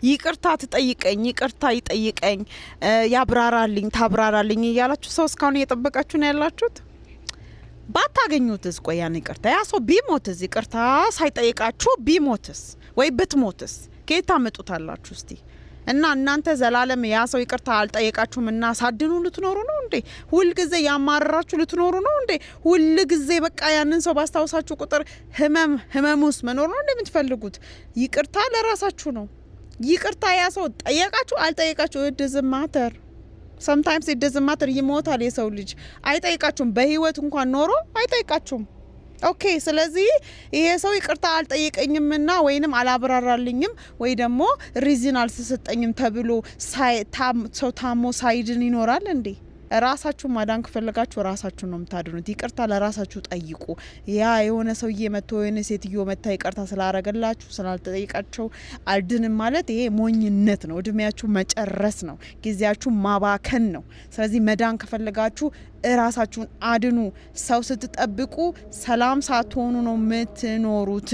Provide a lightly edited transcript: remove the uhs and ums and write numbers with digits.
ይቅርታ ትጠይቀኝ ይቅርታ ይጠይቀኝ ያብራራልኝ ታብራራልኝ እያላችሁ ሰው እስካሁን እየጠበቃችሁ ነው ያላችሁት። ባታገኙትስ ቆይ ያን ይቅርታ ያ ሰው ቢሞትስ ይቅርታ ሳይጠይቃችሁ ቢሞትስ ወይ ብትሞትስ ከየት ታመጡታላችሁ እስቲ? እና እናንተ ዘላለም ያ ሰው ይቅርታ አልጠየቃችሁም እና ሳድኑ ልትኖሩ ነው እንዴ? ሁል ጊዜ ያማራራችሁ ልትኖሩ ነው እንዴ? ሁል ጊዜ በቃ ያንን ሰው ባስታውሳችሁ ቁጥር ህመም ውስጥ መኖር ነው እንዴ የምትፈልጉት? ይቅርታ ለራሳችሁ ነው። ይቅርታ ያ ሰው ጠየቃችሁ አልጠየቃችሁ it doesn't matter sometimes it doesn't matter ይሞታል የሰው ልጅ አይጠይቃችሁም። በህይወት እንኳን ኖሮ አይጠይቃችሁም። ኦኬ ስለዚህ ይሄ ሰው ይቅርታ አልጠየቀኝምና ወይንም አላብራራልኝም ወይ ደግሞ ሪዝን አልተሰጠኝም ተብሎ ሰው ታሞ ሳይድን ይኖራል እንዴ? ራሳችሁ ማዳን ከፈለጋችሁ ራሳችሁ ነው የምታድኑት። ይቅርታ ለራሳችሁ ጠይቁ። ያ የሆነ ሰውዬ መጥቶ የሆነ ሴትዮ መታ ይቅርታ ስላረገላችሁ ስላልተጠይቃቸው አልድንም ማለት ይሄ ሞኝነት ነው። እድሜያችሁ መጨረስ ነው። ጊዜያችሁ ማባከን ነው። ስለዚህ መዳን ከፈለጋችሁ ራሳችሁን አድኑ። ሰው ስትጠብቁ ሰላም ሳትሆኑ ነው የምትኖሩት።